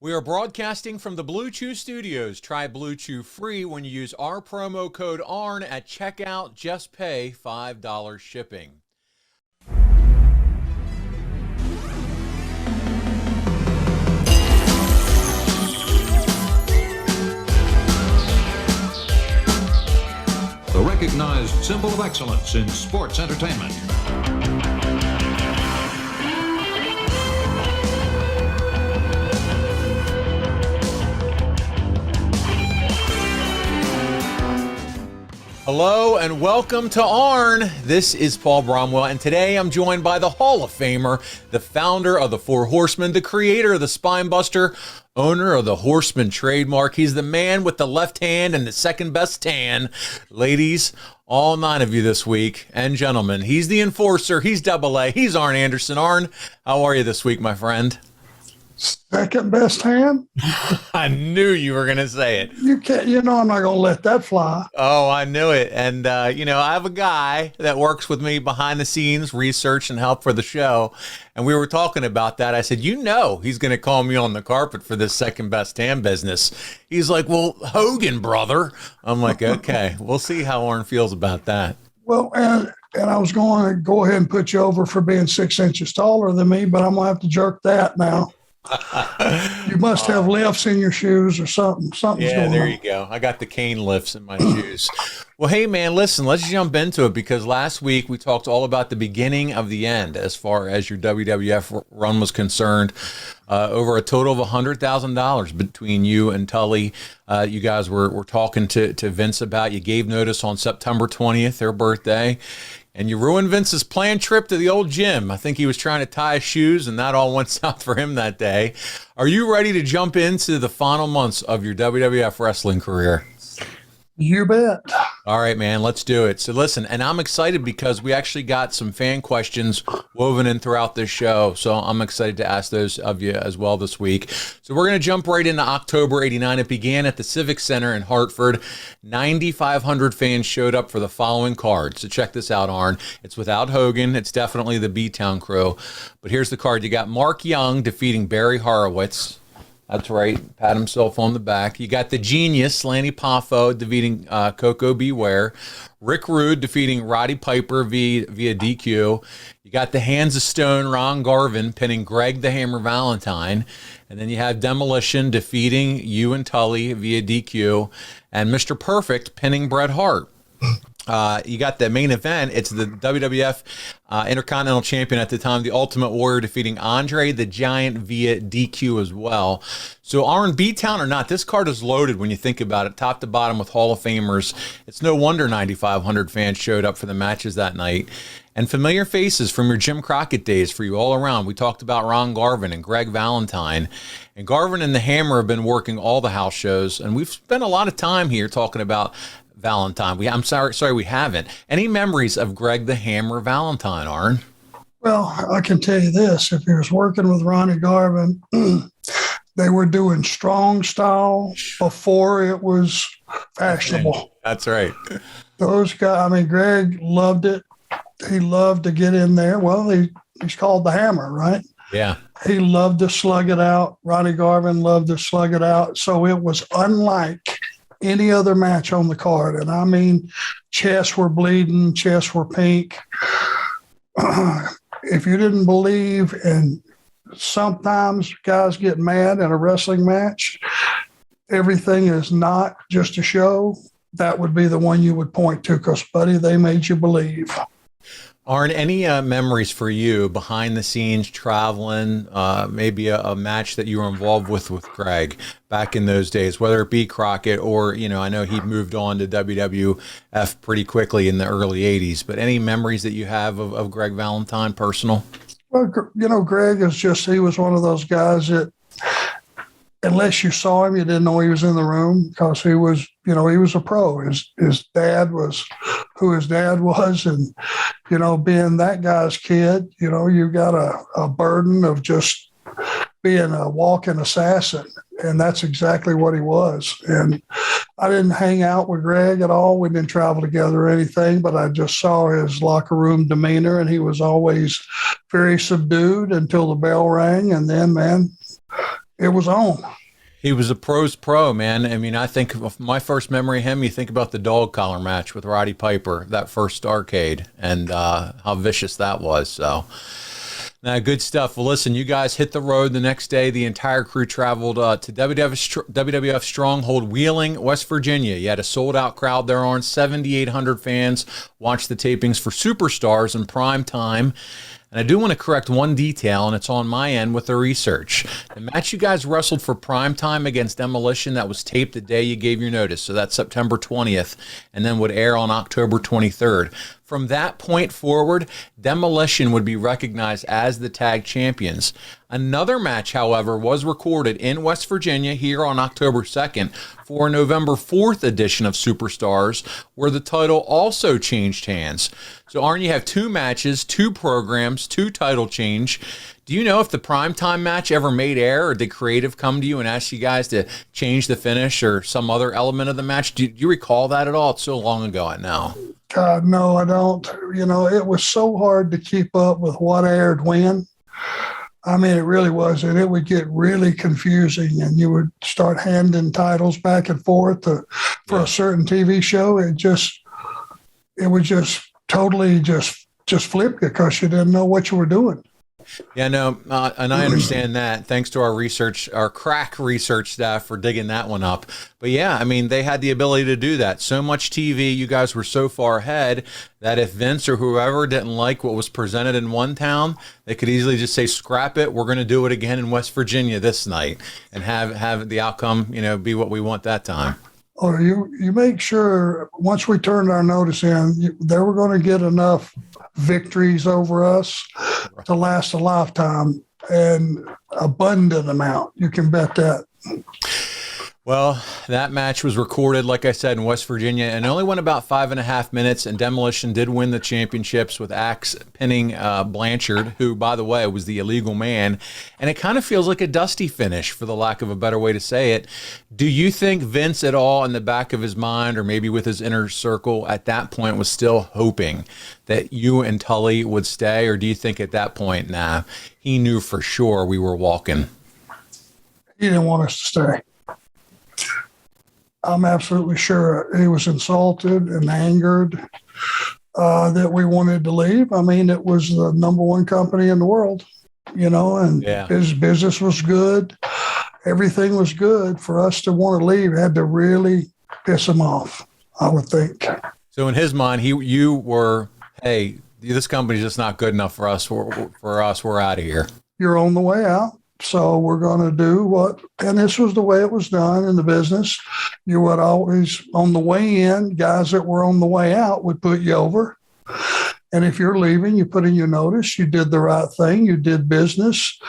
We are broadcasting from the Blue Chew Studios. Try Blue Chew free when you use our promo code ARN at checkout. Just pay $5 shipping. The recognized symbol of excellence in sports entertainment. Hello and welcome to Arn. This is Paul Bromwell, and today I'm joined by the Hall of Famer, the founder of the Four Horsemen, the creator of the Spinebuster, owner of the Horsemen trademark. He's the man with the left hand and the second best tan. Ladies, all 9 of you this week, and gentlemen, he's the enforcer, he's Double A, he's Arn Anderson. Arn, how are you this week, my friend? Second best hand? I knew you were going to say it. You can't, I'm not going to let that fly. Oh, I knew it. And, I have a guy that works with me behind the scenes, research and help for the show. And we were talking about that. I said, he's going to call me on the carpet for this second best hand business. He's like, well, Hogan, brother. I'm like, okay, we'll see how Arn feels about that. Well, and I was going to go ahead and put you over for being 6 inches taller than me, but I'm going to have to jerk that now. You must have lifts in your shoes or something. Something's going on. There you go. I got the cane lifts in my shoes. Well, hey, man, listen, let's jump into it because last week we talked all about the beginning of the end as far as your WWF run was concerned. Over a total of $100,000 between you and Tully. You guys were talking to Vince about. You gave notice on September 20th, their birthday. And you ruined Vince's planned trip to the old gym. I think he was trying to tie his shoes, and that all went south for him that day. Are you ready to jump into the final months of your WWF wrestling career? You bet. All right, man, let's do it. So listen, and I'm excited because we actually got some fan questions woven in throughout this show. So I'm excited to ask those of you as well this week. So we're going to jump right into October 89. It began at the Civic Center in Hartford. 9,500 fans showed up for the following card. So check this out, Arn. It's without Hogan. It's definitely the B-Town crew. But here's the card. You got Mark Young defeating Barry Horowitz. That's right. Pat himself on the back. You got the genius, Lanny Poffo, defeating Coco Beware. Rick Rude defeating Roddy Piper via DQ. You got the Hands of Stone, Ron Garvin, pinning Greg the Hammer Valentine. And then you have Demolition defeating you and Tully via DQ. And Mr. Perfect pinning Bret Hart. You got the main event. It's the WWF Intercontinental Champion at the time, the Ultimate Warrior, defeating Andre the Giant via DQ as well. So Arn, B-Town or not, this card is loaded when you think about it, top to bottom with Hall of Famers. It's no wonder 9,500 fans showed up for the matches that night. And familiar faces from your Jim Crockett days for you all around. We talked about Ron Garvin and Greg Valentine. And Garvin and the Hammer have been working all the house shows. And we've spent a lot of time here talking about Valentine. I'm sorry we haven't. Any memories of Greg the Hammer Valentine, Arn? Well, I can tell you this. If he was working with Ronnie Garvin, they were doing strong style before it was fashionable. That's right. Those guys, Greg loved it. He loved to get in there. Well, he's called the Hammer, right? Yeah. He loved to slug it out. Ronnie Garvin loved to slug it out. So it was unlike any other match on the card. And chests were bleeding, chests were pink. If you didn't believe, and sometimes guys get mad at a wrestling match, everything is not just a show, that would be the one you would point to because, buddy, they made you believe. Arn, any memories for you behind the scenes traveling, maybe a match that you were involved with Greg back in those days, whether it be Crockett or, I know he moved on to WWF pretty quickly in the early 80s, but any memories that you have of Greg Valentine, personal? Well, Greg he was one of those guys that unless you saw him, you didn't know he was in the room because he was a pro. His dad was who his dad was. And, being that guy's kid, you got a burden of just being a walking assassin. And that's exactly what he was. And I didn't hang out with Greg at all. We didn't travel together or anything, but I just saw his locker room demeanor, and he was always very subdued until the bell rang. And then, man, it was on. He was a pro's pro, man. I mean, I think of my first memory of him, you think about the dog collar match with Roddy Piper, that first Starrcade, and how vicious that was. So, now, good stuff. Well, listen, you guys hit the road the next day. The entire crew traveled to WWF Stronghold, Wheeling, West Virginia. You had a sold-out crowd there on 7,800 fans watched the tapings for Superstars in prime time. And I do want to correct one detail, and it's on my end with the research. The match you guys wrestled for primetime against Demolition, that was taped the day you gave your notice. So that's September 20th, and then would air on October 23rd. From that point forward, Demolition would be recognized as the tag champions. Another match, however, was recorded in West Virginia here on October 2nd for a November 4th edition of Superstars, where the title also changed hands. So, Arn, you have 2 matches, 2 programs, 2 title change. Do you know if the primetime match ever made air, or did creative come to you and ask you guys to change the finish or some other element of the match? Do you recall that at all? It's so long ago now. No, I don't. You know, it was so hard to keep up with what aired when. I mean, it really was. And it would get really confusing, and you would start handing titles back and forth for a certain TV show. It would just totally just flip you because you didn't know what you were doing. Yeah, no, and I understand that. Thanks to our crack research staff for digging that one up. But yeah, I mean, they had the ability to do that. So much TV, you guys were so far ahead that if Vince or whoever didn't like what was presented in one town, they could easily just say, scrap it, we're going to do it again in West Virginia this night, and have the outcome, be what we want that time. Or you make sure once we turned our notice in, they were going to get enough victories over us to last a lifetime, and abundant amount. You can bet that. Well, that match was recorded, like I said, in West Virginia, and only went about 5.5 minutes, and Demolition did win the championships with Axe pinning Blanchard, who, by the way, was the illegal man, and it kind of feels like a dusty finish, for the lack of a better way to say it. Do you think Vince at all in the back of his mind, or maybe with his inner circle at that point, was still hoping that you and Tully would stay, or do you think at that point, nah, he knew for sure we were walking? He didn't want us to stay. I'm absolutely sure he was insulted and angered that we wanted to leave. I mean, it was the number one company in the world, and his business was good. Everything was good. For us to want to leave had to really piss him off, I would think. So in his mind, you were, hey, this company's just not good enough for us. We're out of here. You're on the way out. So we're going to do and this was the way it was done in the business. You would always, on the way in, guys that were on the way out would put you over. And if you're leaving, you put in your notice, you did the right thing, you did business,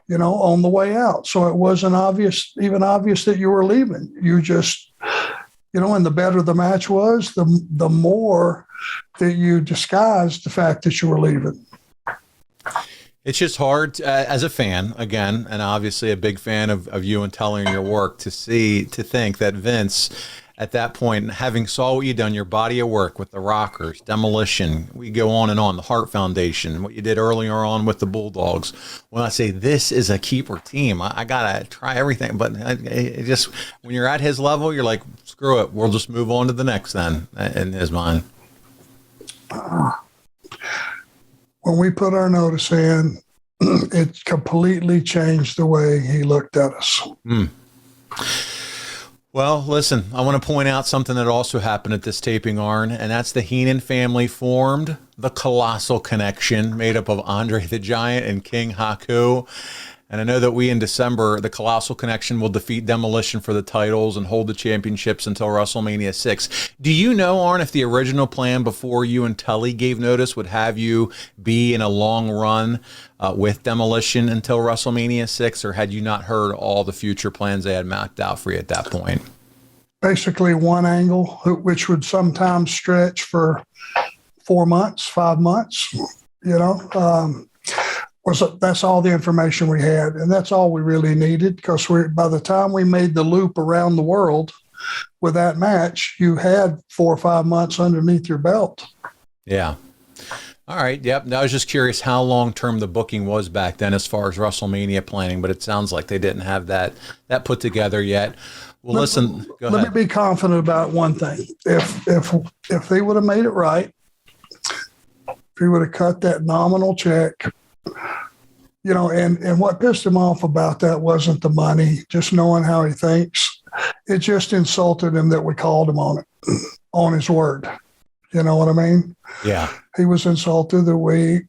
on the way out. So it wasn't even obvious that you were leaving. You just, and the better the match was, the more that you disguised the fact that you were leaving. It's just hard as a fan, again, and obviously a big fan of you and Tully and your work, to think that Vince, at that point, having saw what you done, your body of work with the Rockers, Demolition, we go on and on, the Hart Foundation, what you did earlier on with the Bulldogs. When I say this is a keeper team, I got to try everything. But it just, when you're at his level, you're like, screw it, we'll just move on to the next then, in his mind. When we put our notice in, it completely changed the way he looked at us. Well, listen, I want to point out something that also happened at this taping, Arn, and that's the Heenan family formed the Colossal Connection, made up of Andre the Giant and King Haku. And I know that in December, the Colossal Connection will defeat Demolition for the titles and hold the championships until WrestleMania 6. Do you know, Arn, if the original plan before you and Tully gave notice would have you be in a long run with Demolition until WrestleMania 6, or had you not heard all the future plans they had mapped out for you at that point? Basically one angle, which would sometimes stretch for 4 months, 5 months, that's all the information we had, and that's all we really needed, because by the time we made the loop around the world with that match, you had 4 or 5 months underneath your belt. Yeah. All right. Yep. I was just curious how long term the booking was back then as far as WrestleMania planning, but it sounds like they didn't have that put together yet. Well, listen, go ahead. Let me be confident about one thing. If they would have made it right, if he would have cut that nominal check, and what pissed him off about that wasn't the money, just knowing how he thinks. It just insulted him that we called him on it, on his word. You know what I mean? Yeah. He was insulted that we,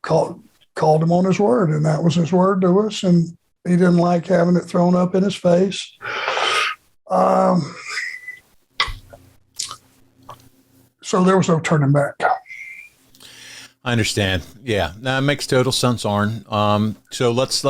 called him on his word, and that was his word to us, and he didn't like having it thrown up in his face. So there was no turning back. I understand. Yeah, that makes total sense, Arn. So let's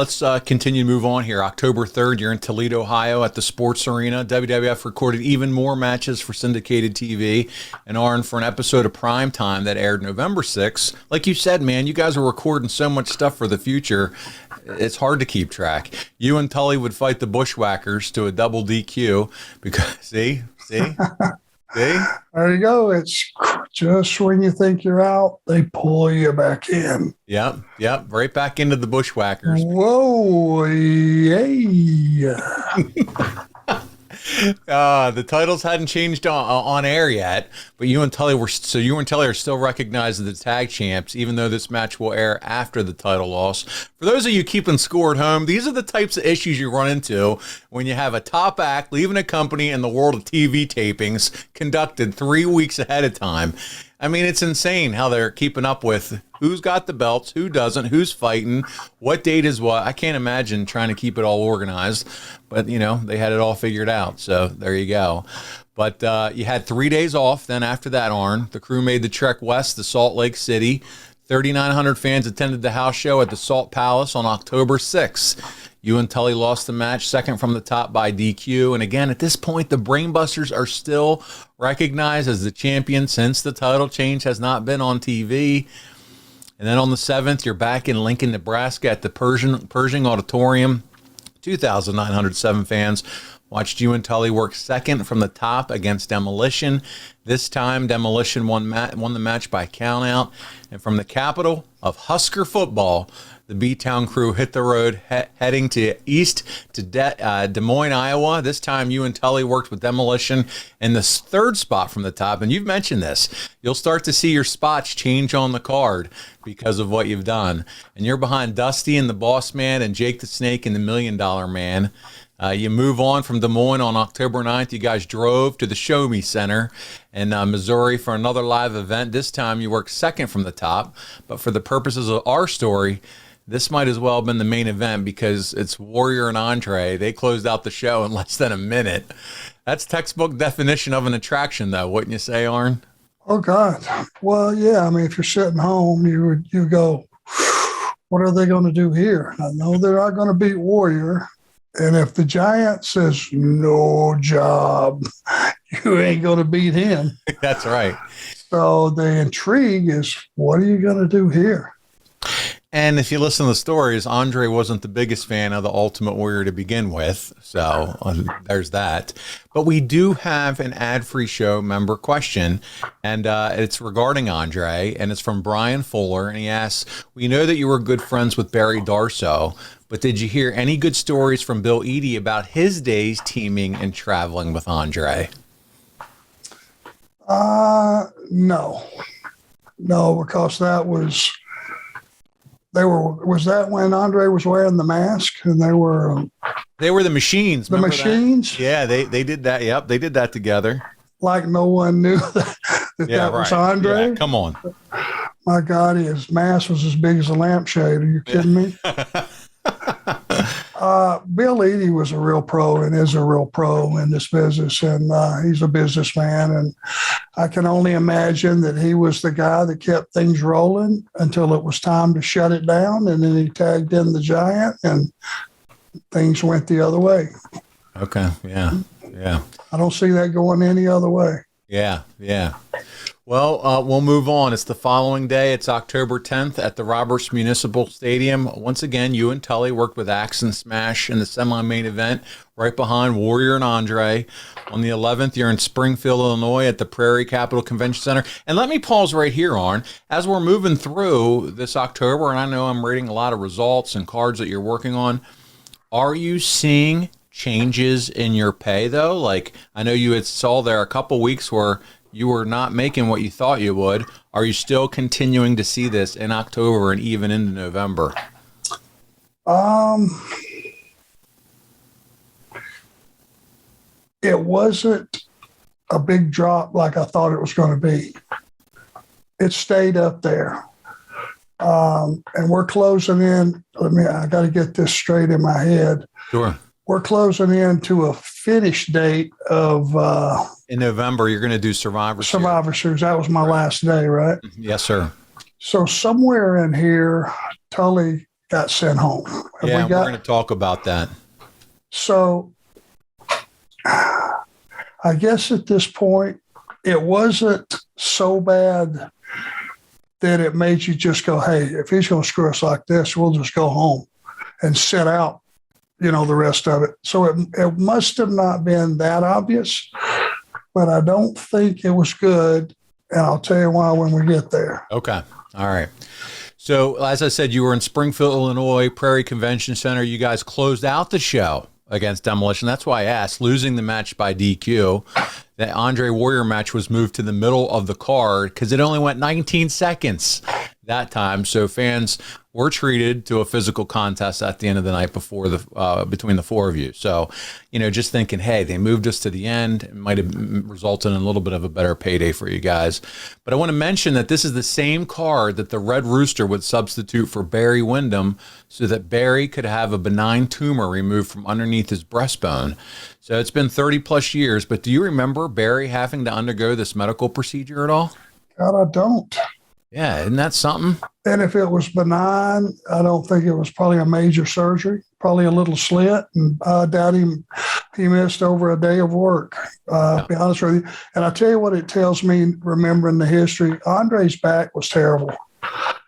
continue to move on here. October 3rd, you're in Toledo, Ohio at the Sports Arena. WWF recorded even more matches for syndicated TV. And Arn, for an episode of Prime Time that aired November 6th, like you said, man, you guys were recording so much stuff for the future. It's hard to keep track. You and Tully would fight the Bushwhackers to a double DQ because, see? There you go. It's just when you think you're out, they pull you back in. Yep. Right back into the Bushwhackers. Whoa, yeah. The titles hadn't changed on air yet, but you and Tully are still recognized as the tag champs, even though this match will air after the title loss. For those of you keeping score at home, these are the types of issues you run into when you have a top act leaving a company in the world of TV tapings conducted 3 weeks ahead of time. I mean, it's insane how they're keeping up with who's got the belts, who doesn't, who's fighting, what date is what. I can't imagine trying to keep it all organized, but, they had it all figured out. So there you go. But you had 3 days off. Then after that, Arn, the crew made the trek west to Salt Lake City. 3,900 fans attended the house show at the Salt Palace on October 6th. You and Tully lost the match, second from the top by DQ. And again, at this point, the Brainbusters are still recognized as the champion since the title change has not been on TV. And then on the 7th, you're back in Lincoln, Nebraska at the Pershing Auditorium. 2,907 fans watched you and Tully work second from the top against Demolition. This time, Demolition won the match by countout. And from the capital of Husker football, the B-Town crew hit the road heading east to Des Moines, Iowa. This time, you and Tully worked with Demolition in the third spot from the top. And you've mentioned this. You'll start to see your spots change on the card because of what you've done. And you're behind Dusty and the Boss Man and Jake the Snake and the $1 Million Man. You move on from Des Moines on October 9th. You guys drove to the Show Me Center in Missouri for another live event. This time, you worked second from the top. But for the purposes of our story, this might as well have been the main event because it's Warrior and Andre. They closed out the show in less than a minute. That's textbook definition of an attraction, though, wouldn't you say, Arn? Oh, God. Well, yeah. I mean, if you're sitting home, you go, what are they going to do here? I know they're not going to beat Warrior. And if the Giant says, no job, you ain't going to beat him. That's right. So the intrigue is, what are you going to do here? And if you listen to the stories, Andre wasn't the biggest fan of the Ultimate Warrior to begin with. So there's that. But we do have an ad-free show member question, and it's regarding Andre, and it's from Brian Fuller. And he asks, we know that you were good friends with Barry Darsow, but did you hear any good stories from Bill Eadie about his days teaming and traveling with Andre? No, because that was... Was that when Andre was wearing the mask and they were the Machines? The Machines? That? Yeah, they did that. Yep, they did that together. Like no one knew that was Andre. Yeah, come on. My God, his mask was as big as a lampshade. Are you kidding me? Bill Eadie was a real pro and is a real pro in this business, and he's a businessman. And I can only imagine that he was the guy that kept things rolling until it was time to shut it down, and then he tagged in the Giant, and things went the other way. Okay, yeah. I don't see that going any other way. Yeah. Well, we'll move on. It's the following day. It's October 10th at the Roberts Municipal Stadium. Once again, you and Tully worked with Axe and Smash in the semi-main event right behind Warrior and Andre. On the 11th, you're in Springfield, Illinois at the Prairie Capital Convention Center. And let me pause right here, Arn. As we're moving through this October, and I know I'm reading a lot of results and cards that you're working on, are you seeing changes in your pay, though? Like, I know you had saw there a couple weeks where you were not making what you thought you would. Are you still continuing to see this in October and even into November? It wasn't a big drop like I thought it was going to be. It stayed up there. And we're closing in. I got to get this straight in my head. Sure. We're closing in to a finish date of in November. You're going to do Survivor Series. That was my last day, right? Yes, sir. So somewhere in here, Tully got sent home. We're going to talk about that. So I guess at this point, it wasn't so bad that it made you just go, hey, if he's going to screw us like this, we'll just go home and sit out, the rest of it. So it must have not been that obvious, but I don't think it was good. And I'll tell you why when we get there. Okay. All right. So as I said, you were in Springfield, Illinois, Prairie Convention Center. You guys closed out the show against Demolition. That's why I asked, losing the match by DQ. The Andre Warrior match was moved to the middle of the card because it only went 19 seconds that time. So fans were treated to a physical contest at the end of the night before between the four of you. So, just thinking, hey, they moved us to the end. It might have resulted in a little bit of a better payday for you guys. But I want to mention that this is the same card that the Red Rooster would substitute for Barry Windham so that Barry could have a benign tumor removed from underneath his breastbone. So it's been 30 plus years, but do you remember Barry having to undergo this medical procedure at all? God, I don't. Yeah, isn't that something? And if it was benign, I don't think it was probably a major surgery, probably a little slit. And I doubt he missed over a day of work, to be honest with you. And I tell you what it tells me, remembering the history, Andre's back was terrible.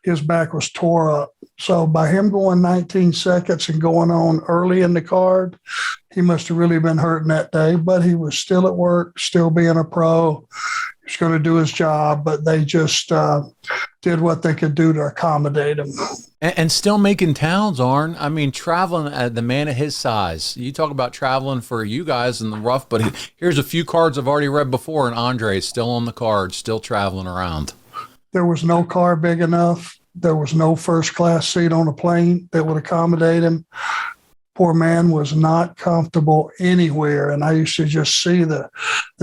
His back was tore up. So by him going 19 seconds and going on early in the card, he must have really been hurting that day. But he was still at work, still being a pro. He was going to do his job, but they just did what they could do to accommodate him. And still making towns, Arn. I mean, traveling at the man of his size. You talk about traveling for you guys in the rough, but here's a few cards I've already read before, and Andre is still on the card, still traveling around. There was no car big enough. There was no first-class seat on a plane that would accommodate him. Poor man was not comfortable anywhere, and I used to just see the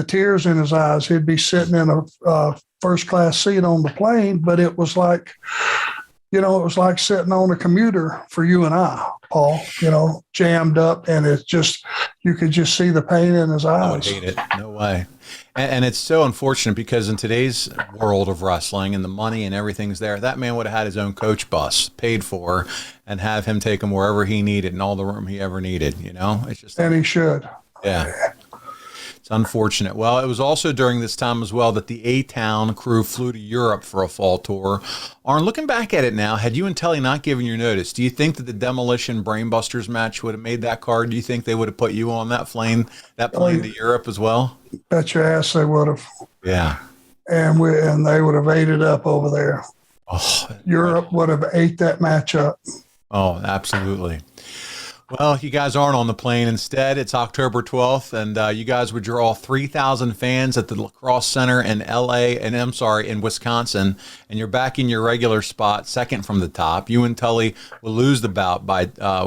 tears in his eyes. He'd be sitting in a first-class seat on the plane, but it was like, it was like sitting on a commuter for you and I, Paul, jammed up, and it's just, you could just see the pain in his eyes. I would hate it. No way. And it's so unfortunate because in today's world of wrestling and the money and everything's there, that man would have had his own coach bus paid for and have him take him wherever he needed and all the room he ever needed, It's just, and he should. Yeah. It's unfortunate. Well, it was also during this time as well that the A-Town crew flew to Europe for a fall tour. Arn, looking back at it now, had you and Tully not given your notice, do you think that the Demolition Brainbusters match would have made that card? Do you think they would have put you on that plane to Europe as well? Bet your ass they would have. Yeah. And they would have ate it up over there. Oh, Europe would have ate that match up. Oh, absolutely. Well, you guys aren't on the plane. Instead, it's October 12th, and you guys would draw 3,000 fans at the Lacrosse Center in in Wisconsin, and you're back in your regular spot, second from the top. You and Tully will lose the bout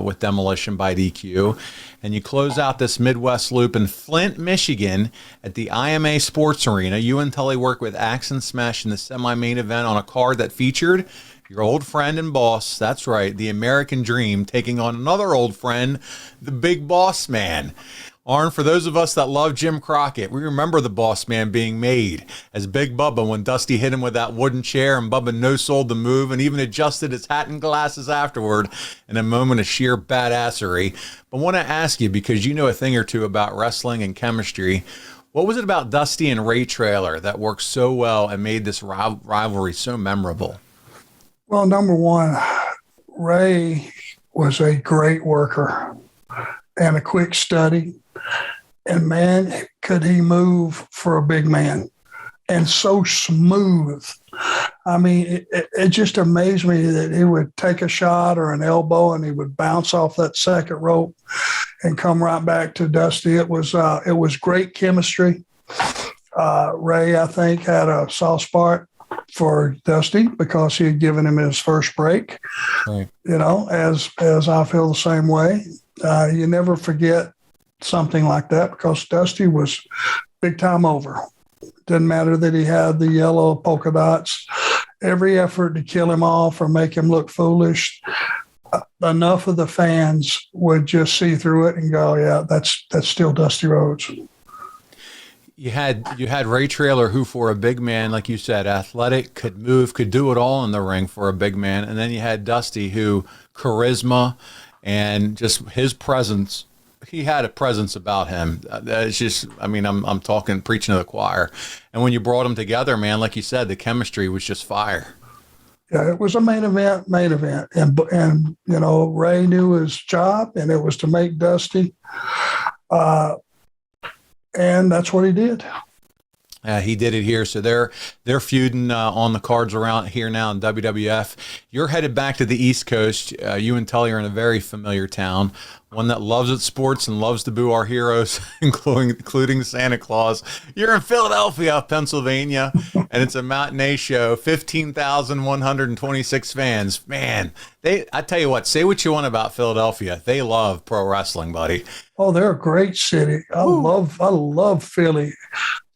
with Demolition by DQ, and you close out this Midwest loop in Flint, Michigan at the IMA Sports Arena. You and Tully work with Axe and Smash in the semi-main event on a card that featured your old friend and boss, that's right, the American Dream, taking on another old friend, the Big Boss Man. Arn, for those of us that love Jim Crockett, we remember the Boss Man being made as Big Bubba when Dusty hit him with that wooden chair and Bubba no-sold the move and even adjusted his hat and glasses afterward in a moment of sheer badassery. But I want to ask you, because you know a thing or two about wrestling and chemistry, What was it about Dusty and Ray Traylor that worked so well and made this rivalry so memorable? Well, number one, Ray was a great worker and a quick study. And man, could he move for a big man, and so smooth. I mean, it just amazed me that he would take a shot or an elbow and he would bounce off that second rope and come right back to Dusty. It was great chemistry. Ray, I think, had a soft spot for Dusty because he had given him his first break. Right. You know, as I feel the same way. You never forget something like that because Dusty was big time over. Didn't matter that he had the yellow polka dots. Every effort to kill him off or make him look foolish, enough of the fans would just see through it and go, yeah, that's still Dusty Rhodes. You had Ray Traylor, who for a big man, like you said, athletic, could move, could do it all in the ring for a big man. And then you had Dusty, who charisma and just his presence. He had a presence about him. It's just, I mean, I'm talking, preaching to the choir. And when you brought them together, man, like you said, the chemistry was just fire. Yeah, it was a main event. And you know, Ray knew his job, and it was to make Dusty. And that's what he did. He did it here. So they're feuding on the cards around here now in WWF. You're headed back to the East Coast. You and Tully are in a very familiar town, one that loves its sports and loves to boo our heroes, including Santa Claus. You're in Philadelphia, Pennsylvania, and it's a matinee show. 15,126 fans. Man, I tell you what, say what you want about Philadelphia. They love pro wrestling, buddy. Oh, they're a great city. I love Philly.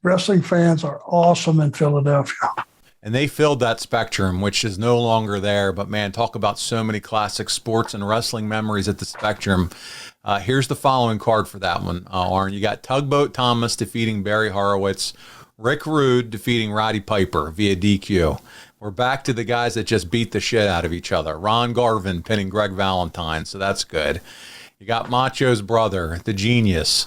Wrestling fans are awesome in Philadelphia. And they filled that spectrum, which is no longer there. But, man, talk about so many classic sports and wrestling memories at the Spectrum. Here's the following card for that one, Arn. You got Tugboat Thomas defeating Barry Horowitz, Rick Rude defeating Roddy Piper via DQ. We're back to the guys that just beat the shit out of each other. Ron Garvin pinning Greg Valentine, so that's good. You got Macho's brother, the Genius.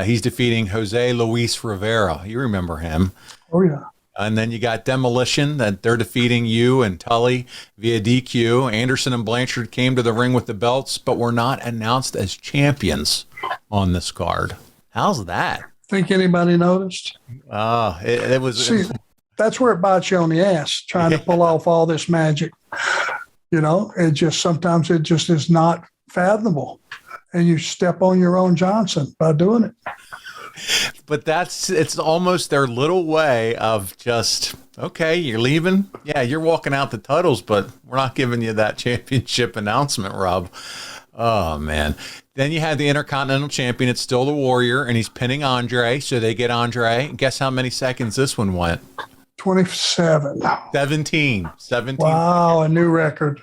He's defeating Jose Luis Rivera. You remember him. Oh, yeah. And then you got Demolition, that they're defeating you and Tully via DQ. Anderson and Blanchard came to the ring with the belts, but were not announced as champions on this card. How's that? Think anybody noticed? It was... See, that's where it bites you on the ass, trying to pull off all this magic. You know, sometimes it just is not fathomable. And you step on your own Johnson by doing it. But it's almost their little way of just, okay, you're leaving. Yeah, you're walking out the titles, but we're not giving you that championship announcement, Rob. Oh, man. Then you had the Intercontinental Champion. It's still the Warrior, and he's pinning Andre, so they get Andre. Guess how many seconds this one went? 27. 17. Wow, a new record.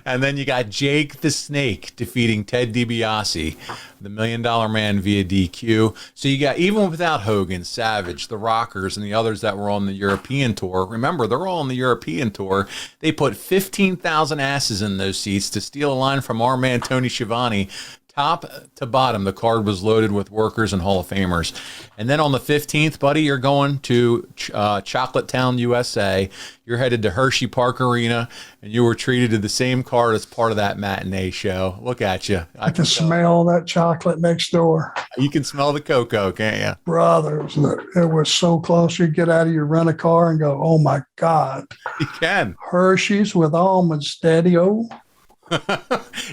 And then you got Jake the Snake defeating Ted DiBiase, the $1 Million Man via DQ. So you got, even without Hogan, Savage, the Rockers, and the others that were on the European tour. Remember, they're all on the European tour. They put 15,000 asses in those seats. To steal a line from our man Tony Schiavone, top to bottom, the card was loaded with workers and Hall of Famers. And then on the 15th, buddy, you're going to Chocolate Town, USA. You're headed to Hershey Park Arena, and you were treated to the same card as part of that matinee show. Look at you. I can smell that chocolate next door. You can smell the cocoa, can't you? Brother, it was so close. You get out of your rent-a-car and go, oh, my God. You can. Hershey's with almonds, Daddy-O.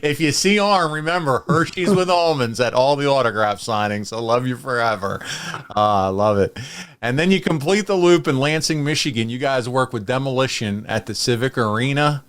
If you see Arn, remember Hershey's with almonds at all the autograph signings. I love you forever. I love it. And then you complete the loop in Lansing, Michigan. You guys work with Demolition at the Civic Arena,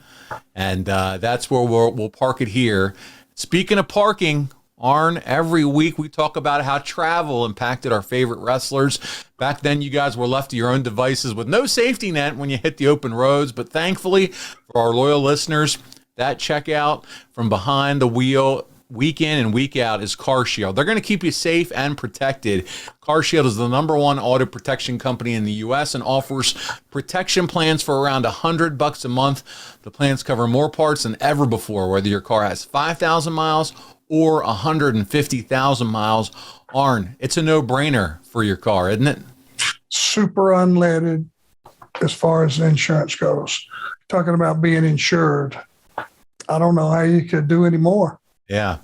and that's where we'll park it here. Speaking of parking, Arn, every week we talk about how travel impacted our favorite wrestlers. Back then, you guys were left to your own devices with no safety net when you hit the open roads. But thankfully, for our loyal listeners, that checkout from behind the wheel week in and week out is CarShield. They're going to keep you safe and protected. CarShield is the #1 auto protection company in the U.S. and offers protection plans for around $100 a month. The plans cover more parts than ever before, whether your car has 5,000 miles or 150,000 miles, Arn, it's a no-brainer for your car, isn't it? Super unleaded as far as insurance goes. Talking about being insured, I don't know how you could do any more. Yeah.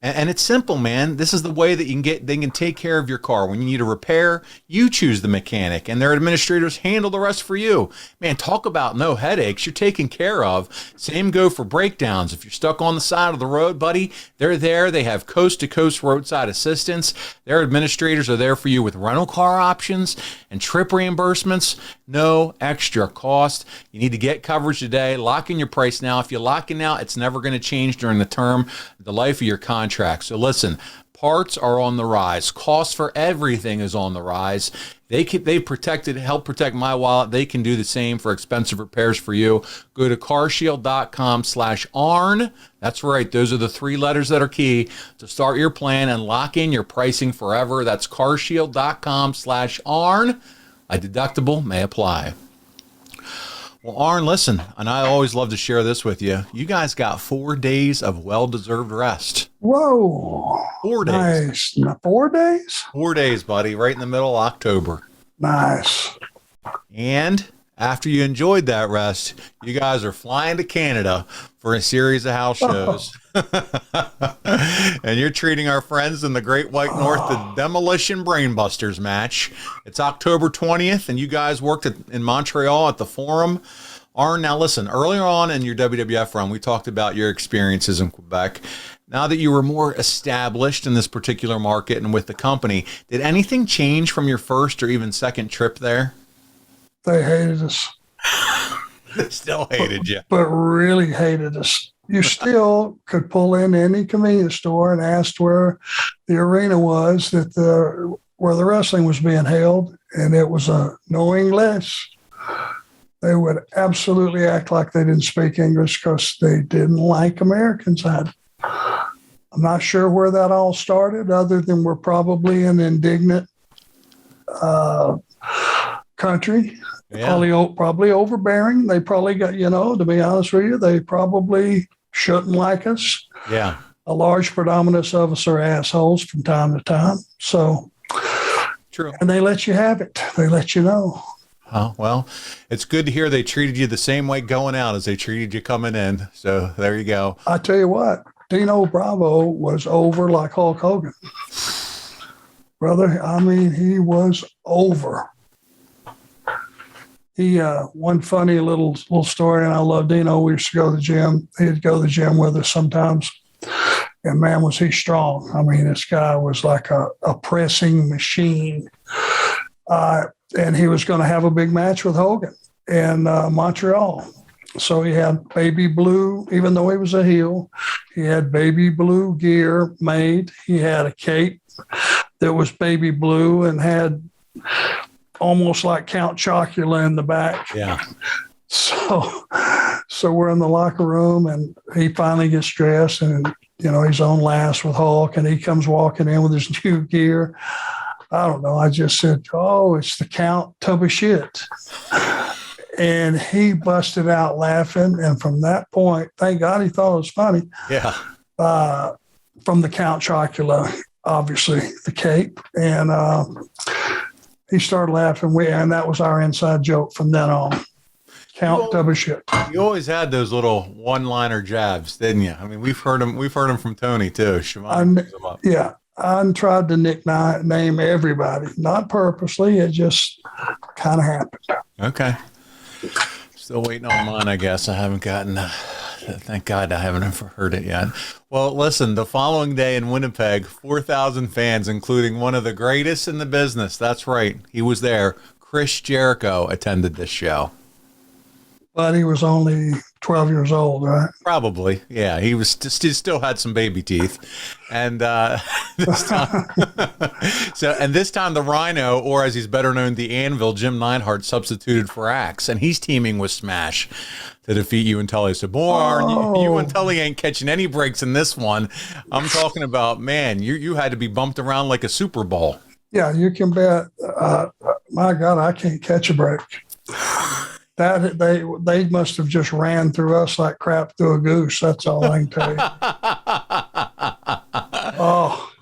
And it's simple, man. This is the way that they can take care of your car. When you need a repair, you choose the mechanic and their administrators handle the rest for you. Man, talk about no headaches. You're taken care of. Same go for breakdowns. If you're stuck on the side of the road, buddy, they're there. They have coast to coast roadside assistance. Their administrators are there for you with rental car options and trip reimbursements. No extra cost. You need to get coverage today. Lock in your price now. If you lock in now, it's never going to change during the life of your contract. So listen, parts are on the rise. Costs for everything is on the rise. They help protect my wallet. They can do the same for expensive repairs for you. Go to carshield.com/Arn. That's right. Those are the 3 letters that are key to start your plan and lock in your pricing forever. That's carshield.com/Arn. A deductible may apply. Well, Arn, listen, and I always love to share this with you. You guys got 4 days of well-deserved rest. Whoa. 4 days. Nice. 4 days? 4 days, buddy, right in the middle of October. Nice. And after you enjoyed that rest, you guys are flying to Canada for a series of house shows. And you're treating our friends in the Great White North the Demolition Brainbusters match. It's October 20th, and you guys worked in Montreal at the Forum. Arn, now listen, earlier on in your WWF run, we talked about your experiences in Quebec. Now that you were more established in this particular market and with the company, did anything change from your first or even second trip there? They hated us. They still hated you. But really hated us. You still could pull in any convenience store and ask where the arena was where the wrestling was being held, and it was no English. They would absolutely act like they didn't speak English because they didn't like Americans. I'm not sure where that all started, other than we're probably an indignant country. Yeah. Probably overbearing. They probably got, to be honest with you, they probably shouldn't like us. Yeah. A large predominance of us are assholes from time to time. So, true. And they let you have it. They let you know. Oh, well, it's good to hear they treated you the same way going out as they treated you coming in. So there you go. I tell you what, Dino Bravo was over like Hulk Hogan. Brother, I mean, he was over. He, one funny little story, and I love Dino. We used to go to the gym. He'd go to the gym with us sometimes. And man, was he strong. I mean, this guy was like a pressing machine. And he was going to have a big match with Hogan in Montreal. So he had baby blue, even though he was a heel, he had baby blue gear made. He had a cape that was baby blue and had almost like Count Chocula in the back. Yeah. So we're in the locker room, and he finally gets dressed, and he's on last with Hulk, and he comes walking in with his new gear. I don't know. I just said, "Oh, it's the Count tub of shit," and he busted out laughing. And from that point, thank God he thought it was funny. Yeah. From the Count Chocula, obviously the cape, and he started laughing. And that was our inside joke from then on. Count tub of shit. You always had those little one-liner jabs, didn't you? I mean, we've heard them from Tony too. Yeah. I tried to nickname everybody, not purposely. It just kind of happened. Okay. Still waiting on mine, I guess. I haven't gotten, thank God I haven't heard it yet. Well, listen, the following day in Winnipeg, 4,000 fans, including one of the greatest in the business. That's right. He was there. Chris Jericho attended this show. But he was only 12 years old, right? Probably, yeah. He still had some baby teeth, and this time, this time the Rhino, or as he's better known, the Anvil, Jim Neidhart, substituted for Axe, and he's teaming with Smash to defeat you and Tully. So, boy, you and Tully ain't catching any breaks in this one. I'm talking about, man, you had to be bumped around like a Super Bowl. Yeah, you can bet. My God, I can't catch a break. That they must have just ran through us like crap through a goose. That's all I can tell you.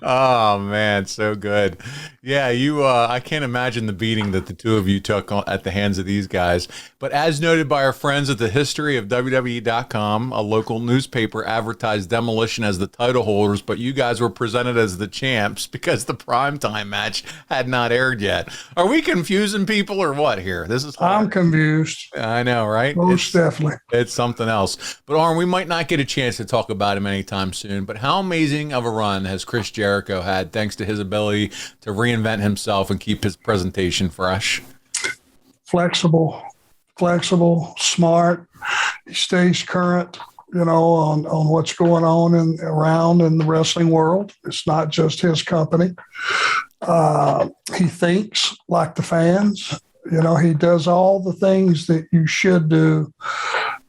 Oh man, so good. Yeah, you I can't imagine the beating that the two of you took at the hands of these guys. But as noted by our friends at the History of WWE.com, a local newspaper advertised Demolition as the title holders, but you guys were presented as the champs because the primetime match had not aired yet. Are we confusing people or what here? This is I'm confused. I know, right? Most definitely. It's something else. But Arn, we might not get a chance to talk about him anytime soon, but how amazing of a run has Chris Jericho had thanks to his ability to reinvent himself and keep his presentation fresh? Flexible, smart. He stays current, on what's going on around in the wrestling world. It's not just his company. He thinks like the fans. He does all the things that you should do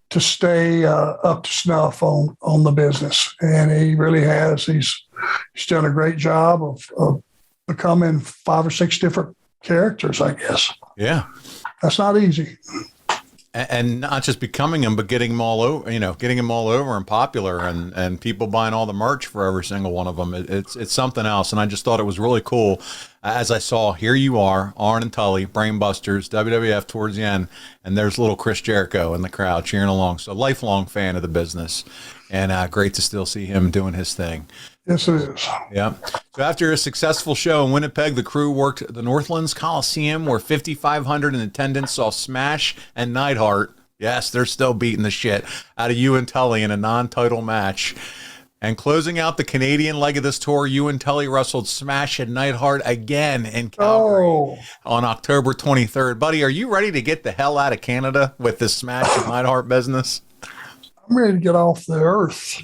to stay up to snuff on the business. And he really has. He's done a great job of becoming 5 or 6 different characters, I guess. Yeah. That's not easy. And not just becoming him, but getting him all over, getting him all over and popular and people buying all the merch for every single one of them. It's something else. And I just thought it was really cool. As I saw, here you are, Arn and Tully, Brainbusters, WWF towards the end, and there's little Chris Jericho in the crowd cheering along. So lifelong fan of the business, and great to still see him doing his thing. Yes, it is. Yeah. So after a successful show in Winnipeg, the crew worked the Northlands Coliseum, where 5,500 in attendance saw Smash and Neidhart. Yes, they're still beating the shit out of you and Tully in a non-title match. And closing out the Canadian leg of this tour, you and Tully wrestled Smash and Neidhart again in Calgary on October 23rd. Buddy, are you ready to get the hell out of Canada with this Smash and Neidhart business? I'm ready to get off the earth.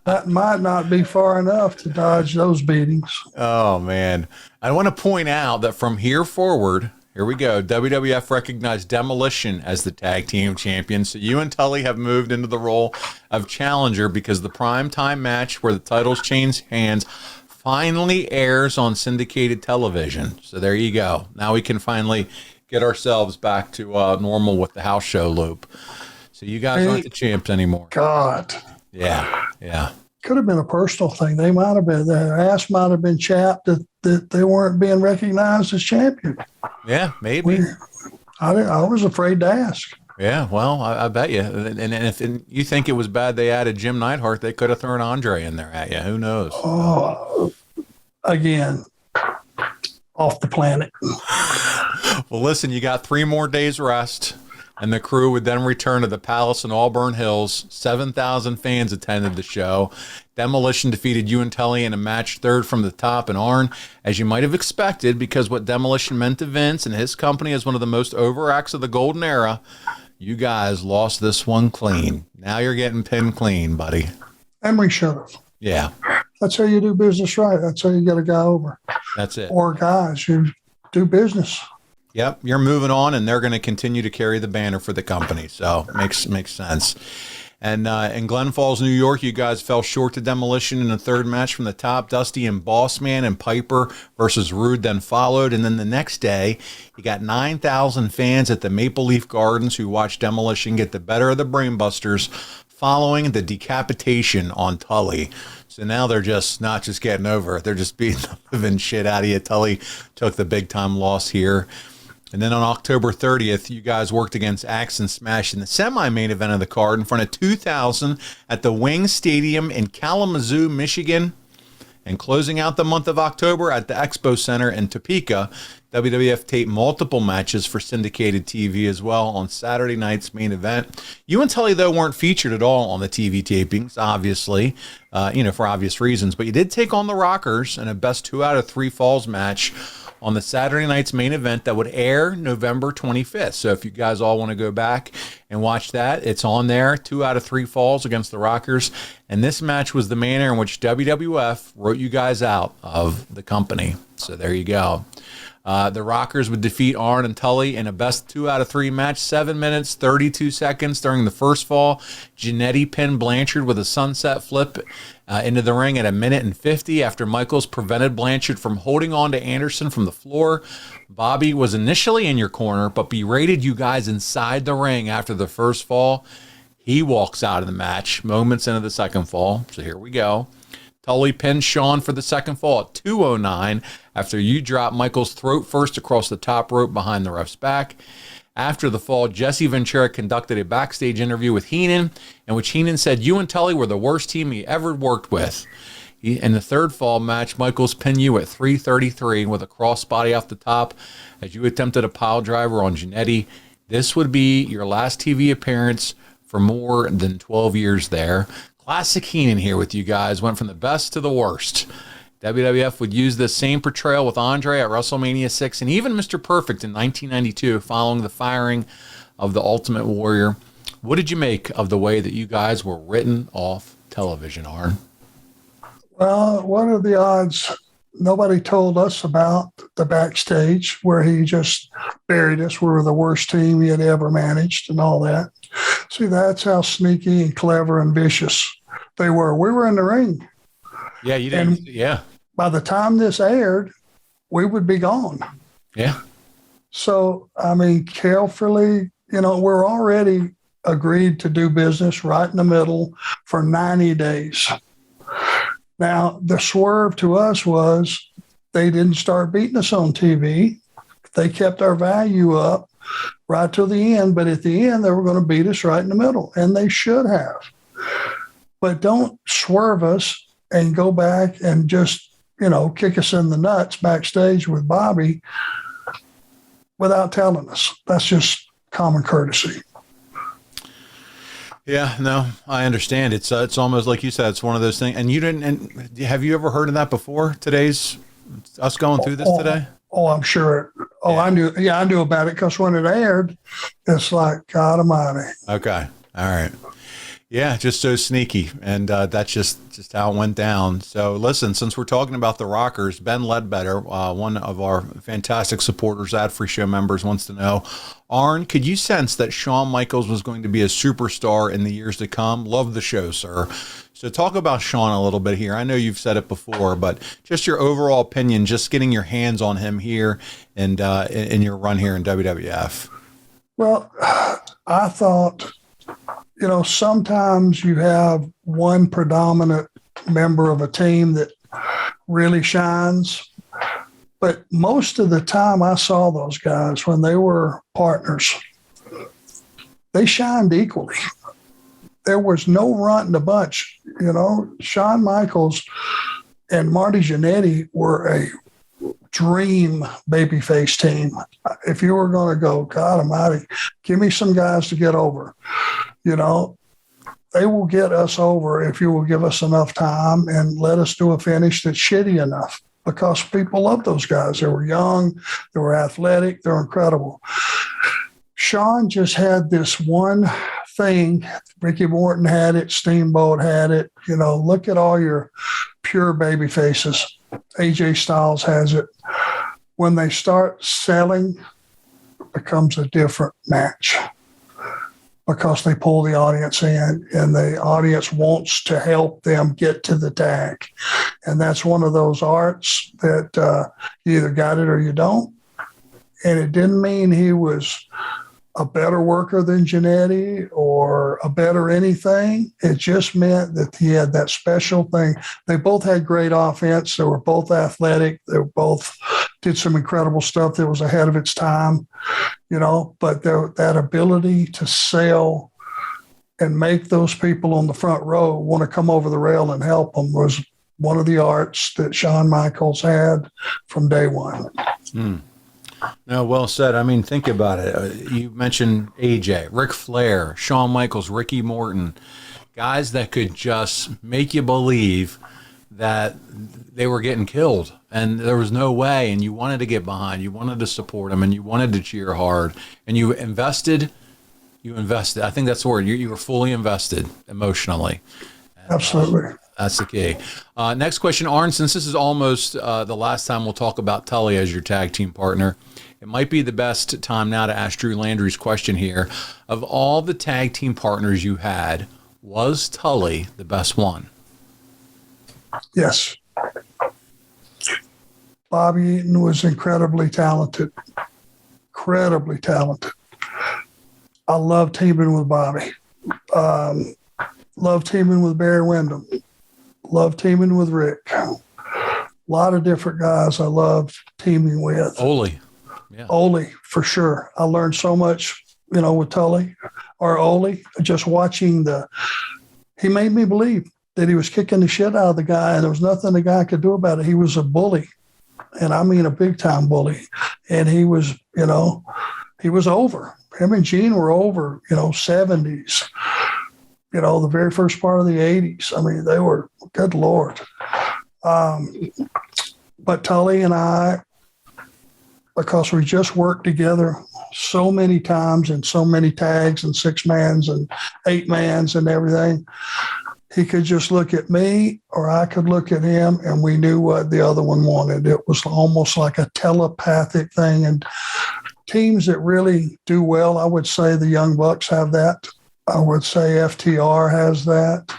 That might not be far enough to dodge those beatings. Oh, man. I want to point out that from here forward, here we go, WWF recognized Demolition as the Tag Team Champions. So you and Tully have moved into the role of challenger because the primetime match where the titles change hands finally airs on syndicated television. So there you go. Now we can finally get ourselves back to normal with the house show loop. So you guys aren't the champs anymore. God. Yeah, yeah. Could have been a personal thing. They might have been, their ass might have been chapped that they weren't being recognized as champion. Yeah, maybe. I was afraid to ask. Yeah, well, I bet you. And if you think it was bad they added Jim Neidhart, they could have thrown Andre in there at you. Who knows? Oh, again, off the planet. Well, listen, you got 3 more days rest. And the crew would then return to the Palace in Auburn Hills. 7,000 fans attended the show. Demolition defeated you and Tully in a match third from the top. And Arn, as you might have expected, because what Demolition meant to Vince and his company as one of the most over acts of the golden era, you guys lost this one clean. Now you're getting pinned clean, buddy. And we should have. Yeah. That's how you do business right. That's how you get a guy over. That's it. Or guys who do business. Yep, you're moving on, and they're going to continue to carry the banner for the company. So makes sense. And in Glen Falls, New York, you guys fell short to Demolition in the third match from the top. Dusty and Bossman and Piper versus Rude then followed. And then the next day, you got 9,000 fans at the Maple Leaf Gardens who watched Demolition get the better of the Brainbusters following the decapitation on Tully. So now they're just not just getting over it. They're just beating the living shit out of you. Tully took the big-time loss here. And then on October 30th, you guys worked against Axe and Smash in the semi-main event of the card in front of 2,000 at the Wing Stadium in Kalamazoo, Michigan. And closing out the month of October at the Expo Center in Topeka, WWF taped multiple matches for syndicated TV as well on Saturday night's main event. You and Tully, though, weren't featured at all on the TV tapings, obviously, for obvious reasons. But you did take on the Rockers in a best 2 out of 3 falls match on the Saturday night's main event that would air November 25th. So if you guys all want to go back and watch that, it's on there, 2 out of 3 falls against the Rockers. And this match was the manner in which WWF wrote you guys out of the company. So there you go. The Rockers would defeat Arn and Tully in a best 2 out of 3 match, 7 minutes, 32 seconds during the first fall. Jannetty pinned Blanchard with a sunset flip into the ring at 1:50 after Michaels prevented Blanchard from holding on to Anderson from the floor. Bobby was initially in your corner, but berated you guys inside the ring after the first fall. He walks out of the match moments into the second fall. So here we go. Tully pinned Sean for the second fall at 2:09 after you dropped Michaels throat first across the top rope behind the ref's back. After the fall, Jesse Ventura conducted a backstage interview with Heenan, in which Heenan said you and Tully were the worst team he ever worked with. In the third fall match, Michaels pinned you at 3:33 with a crossbody off the top as you attempted a pile driver on Jannetty. This would be your last TV appearance for more than 12 years there. Classic Heenan here with you guys. Went from the best to the worst. WWF would use this same portrayal with Andre at WrestleMania 6 and even Mr. Perfect in 1992 following the firing of the Ultimate Warrior. What did you make of the way that you guys were written off television, Arn? Well, what are the odds? Nobody told us about the backstage where he just buried us. We were the worst team he had ever managed and all that. See, that's how sneaky and clever and vicious they were. We were in the ring. Yeah, you didn't. And yeah. by the time this aired, we would be gone. Yeah. So, I mean, carefully, we're already agreed to do business right in the middle for 90 days. Now, the swerve to us was they didn't start beating us on TV. They kept our value up right till the end, but at the end, they were going to beat us right in the middle, and they should have. But don't swerve us and go back and just, kick us in the nuts backstage with Bobby without telling us. That's just common courtesy. Yeah, no, I understand. It's almost like you said. It's one of those things. And you didn't. And have you ever heard of that before? Us going through this today. Oh, I'm sure. Oh, yeah. I knew. Yeah, I knew about it because when it aired, it's like God Almighty. Okay, all right. Yeah, just so sneaky, and that's just how it went down. So listen, since we're talking about the Rockers, Ben Ledbetter, one of our fantastic supporters, ad free show members, wants to know, Arn, could you sense that Shawn Michaels was going to be a superstar in the years to come? Love the show, sir. So talk about Shawn a little bit here. I know you've said it before, but just your overall opinion, just getting your hands on him here and in your run here in WWF. Well, I thought, sometimes you have one predominant member of a team that really shines. But most of the time I saw those guys when they were partners, they shined equally. There was no runt in the bunch. Shawn Michaels and Marty Jannetty were a dream babyface team. If you were going to go, God Almighty, give me some guys to get over. They will get us over if you will give us enough time and let us do a finish that's shitty enough, because people love those guys. They were young, they were athletic, they were incredible. Shawn just had this one thing. Ricky Morton had it, Steamboat had it. Look at all your pure baby faces. AJ Styles has it. When they start selling, it becomes a different match, because they pull the audience in and the audience wants to help them get to the tag. And that's one of those arts that you either got it or you don't. And it didn't mean he was a better worker than Jannetty or a better anything. It just meant that he had that special thing. They both had great offense. They were both athletic. They both did some incredible stuff that was ahead of its time, but that ability to sell and make those people on the front row want to come over the rail and help them was one of the arts that Shawn Michaels had from day one. No, well said. I mean, think about it. You mentioned AJ, Ric Flair, Shawn Michaels, Ricky Morton, guys that could just make you believe that they were getting killed and there was no way, and you wanted to get behind, you wanted to support them, and you wanted to cheer hard, and you invested. I think that's the word. You were fully invested emotionally. And, absolutely. That's the key. Next question, Arn, since this is almost the last time we'll talk about Tully as your tag team partner, it might be the best time now to ask Drew Landry's question here. Of all the tag team partners you had, was Tully the best one? Yes. Bobby Eaton was incredibly talented. Incredibly talented. I love teaming with Bobby. Love teaming with Barry Windham. Loved teaming with Rick. A lot of different guys I loved teaming with. Ole. Yeah. Ole, for sure. I learned so much, with Tully or Ole, just watching he made me believe that he was kicking the shit out of the guy, and there was nothing the guy could do about it. He was a bully, and I mean a big-time bully. And he was, he was over. Him and Gene were over, 70s, the very first part of the 80s. I mean, they were, good Lord. But Tully and I, because we just worked together so many times and so many tags and 6-mans and 8-mans and everything, he could just look at me or I could look at him, and we knew what the other one wanted. It was almost like a telepathic thing. And teams that really do well, I would say the Young Bucks have that. I would say FTR has that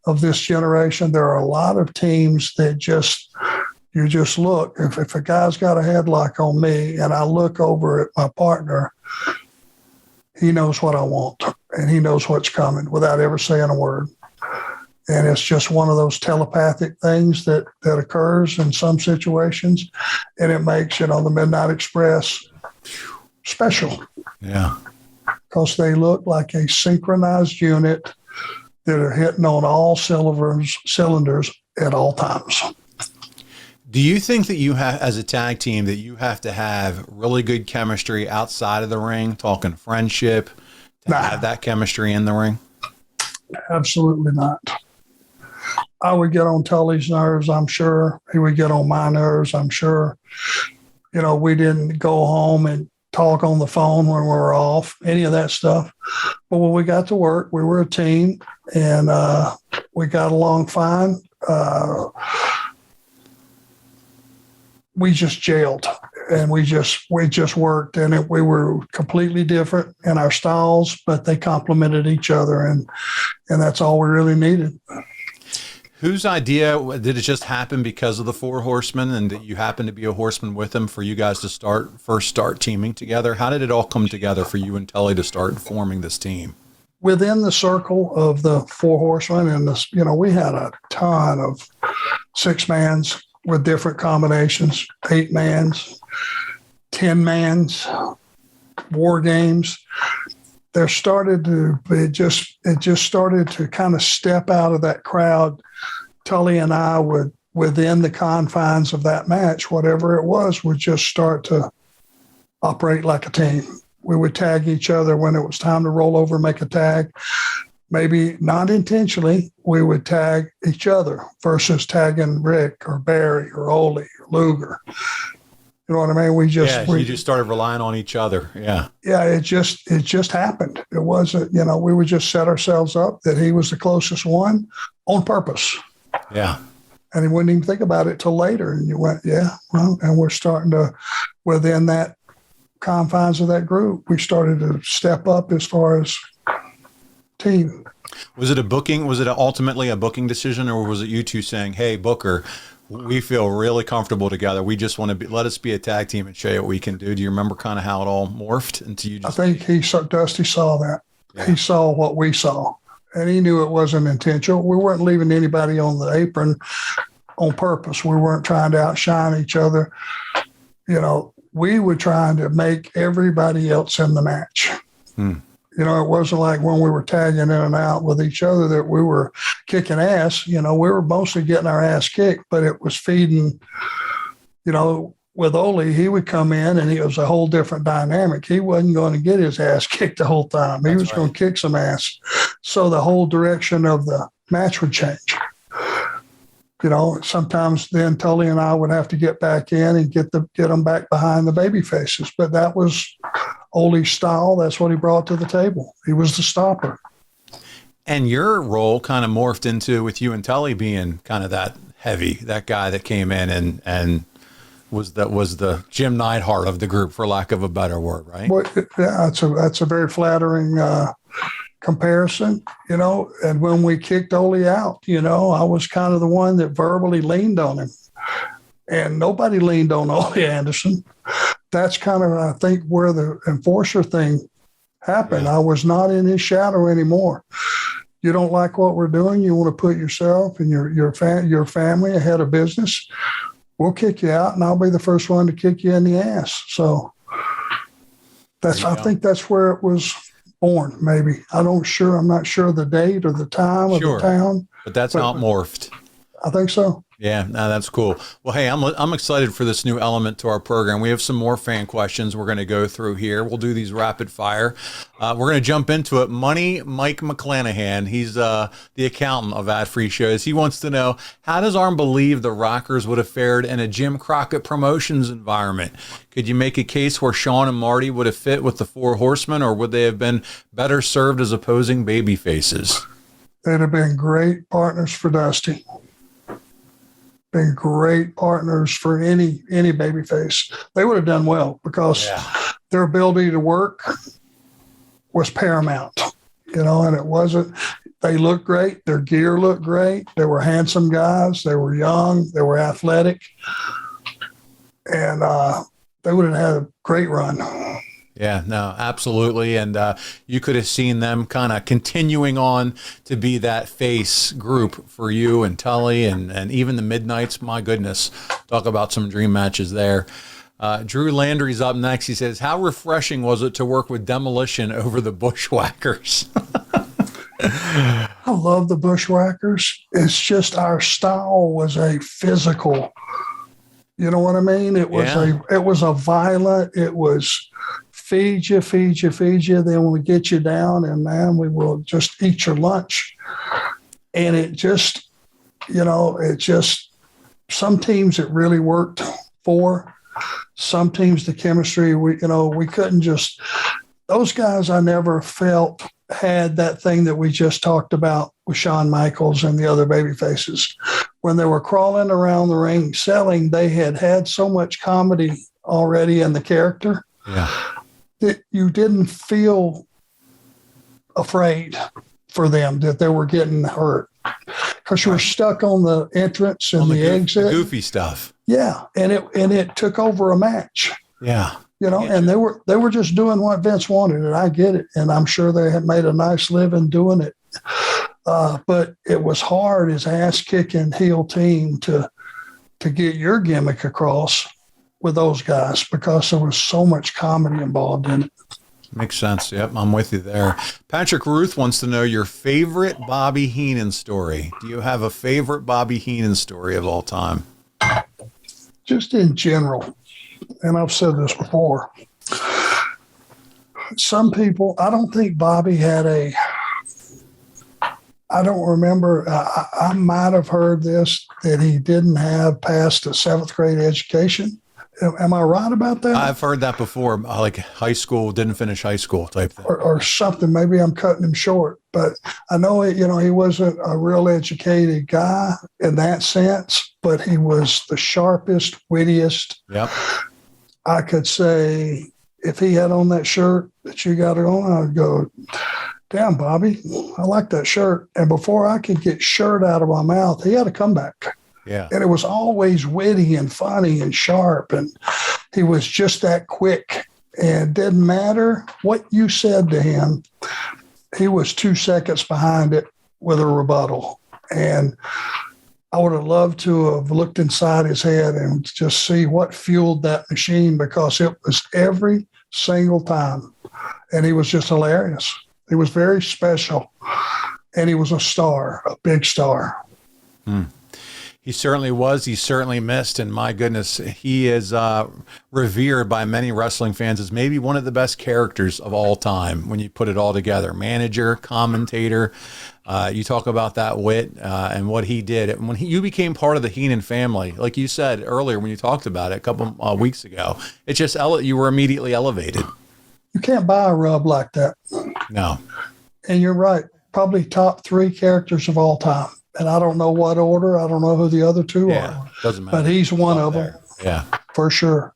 of this generation. There are a lot of teams that you just look. If a guy's got a headlock on me and I look over at my partner, he knows what I want and he knows what's coming without ever saying a word. And it's just one of those telepathic things that occurs in some situations. And it makes, the Midnight Express special. Yeah. Because they look like a synchronized unit that are hitting on all cylinders at all times. Do you think that you have, as a tag team, that you have to have really good chemistry outside of the ring, talking friendship, to have that chemistry in the ring? Absolutely not. I would get on Tully's nerves, I'm sure. He would get on my nerves, I'm sure. We didn't go home and talk on the phone when we were off, any of that stuff. But when we got to work, we were a team, and we got along fine. We just jailed, and we just worked, and we were completely different in our styles, but they complemented each other, and that's all we really needed. Whose idea did it just happen because of the 4 Horsemen, and that you happened to be a Horseman with them for you guys to first start teaming together? How did it all come together for you and Tully to start forming this team? Within the circle of the 4 Horsemen, and we had a ton of 6-mans with different combinations, 8-mans, 10-mans, war games. It just started to kind of step out of that crowd. Tully and I would, within the confines of that match, whatever it was, would just start to operate like a team. We would tag each other when it was time to roll over and make a tag. Maybe not intentionally, we would tag each other versus tagging Rick or Barry or Ole or Luger. You know what I mean? We just started relying on each other. Yeah. Yeah. It just happened. It wasn't, we would just set ourselves up that he was the closest one on purpose. Yeah. And he wouldn't even think about it till later. And you went, yeah, well, and we're starting to, within that confines of that group, we started to step up as far as team. Was it ultimately a booking decision, or was it you two saying, hey, Booker, we feel really comfortable together. We just want to let us be a tag team and show you what we can do. Do you remember kind of how it all morphed into you? I think Dusty saw that. Yeah. He saw what we saw, and he knew it wasn't intentional. We weren't leaving anybody on the apron on purpose. We weren't trying to outshine each other. We were trying to make everybody else in the match. It wasn't like when we were tagging in and out with each other that we were kicking ass. We were mostly getting our ass kicked, but it was feeding, with Ole, he would come in and it was a whole different dynamic. He wasn't going to get his ass kicked the whole time. He was going to kick some ass. So the whole direction of the match would change. Sometimes then Tully and I would have to get back in and get them back behind the baby faces. But that was Ole's style. That's what he brought to the table. He was the stopper. And your role kind of morphed into, with you and Tully being kind of that heavy, that guy that came in and was the Jim Neidhart of the group, for lack of a better word, right? Well, yeah, that's a very flattering comparison, and when we kicked Ole out, I was kind of the one that verbally leaned on him, and nobody leaned on Ole Anderson. That's kind of, I think, where the enforcer thing happened. Yeah. I was not in his shadow anymore. you don't like what we're doing, you want to put yourself and your family ahead of business, we'll kick you out, and I'll be the first one to kick you in the ass. So I think that's where it was born. Maybe I'm not sure the date or the time or the town, but that's not morphed. I think so. Yeah, no, that's cool. Well, hey, I'm excited for this new element to our program. We have some more fan questions we're going to go through here. We'll do these rapid fire. We're going to jump into it. Money Mike McClanahan, he's the accountant of Ad Free Shows. He wants to know, how does Arn believe the Rockers would have fared in a Jim Crockett Promotions environment? Could you make a case where Shawn and Marty would have fit with the Four Horsemen, or would they have been better served as opposing baby faces? They'd have been great partners for Dusty. Been great partners for any babyface. They would have done well because their ability to work was paramount, and it wasn't. They looked great. Their gear looked great. They were handsome guys. They were young. They were athletic, and they would have had a great run. Yeah, no, absolutely. And you could have seen them kind of continuing on to be that face group for you and Tully and even the Midnights. My goodness, talk about some dream matches there. Drew Landry's up next. He says, how refreshing was it to work with Demolition over the Bushwhackers? I love the Bushwhackers. It's just our style was a physical, you know what I mean? It was a violent, it was feed you. Then we get you down, and man, we will just eat your lunch. And it just, some teams it really worked for. Some teams, the chemistry, we couldn't just, those guys I never felt had that thing that we just talked about with Shawn Michaels and the other baby faces. When they were crawling around the ring selling, they had so much comedy already in the character. Yeah. That you didn't feel afraid for them that they were getting hurt because you were stuck on the entrance and the exit. The goofy stuff. Yeah, and it took over a match. Yeah. And they were just doing what Vince wanted, and I get it, and I'm sure they had made a nice living doing it. But it was hard as ass-kicking heel team to get your gimmick across with those guys because there was so much comedy involved in it. Makes sense. Yep, I'm with you there. Patrick Ruth wants to know your favorite Bobby Heenan story. Do you have a favorite Bobby Heenan story of all time? Just in general, and I've said this before, some people, I don't think Bobby had I don't remember, I might have heard this, that he didn't have past a 7th grade education. Am I right about that? I've heard that before, like high school, didn't finish high school type thing. Or something. Maybe I'm cutting him short. But I know, he wasn't a real educated guy in that sense, but he was the sharpest, wittiest. Yep. I could say, if he had on that shirt that you got on, I'd go, damn, Bobby, I like that shirt. And before I could get shirt out of my mouth, he had a comeback. Yeah. And it was always witty and funny and sharp. And he was just that quick. And it didn't matter what you said to him. He was 2 seconds behind it with a rebuttal. And I would have loved to have looked inside his head and just see what fueled that machine, because it was every single time. And he was just hilarious. He was very special. And he was a star, a big star. He certainly was. He certainly missed. And my goodness, he is revered by many wrestling fans as maybe one of the best characters of all time when you put it all together. Manager, commentator. You talk about that wit and what he did. When you became part of the Heenan family, like you said earlier when you talked about it a couple weeks ago, it just you were immediately elevated. You can't buy a rub like that. No. And you're right. Probably top 3 characters of all time. And I don't know what order. I don't know who the other 2 are. Doesn't matter. But he's one of them. Yeah. For sure.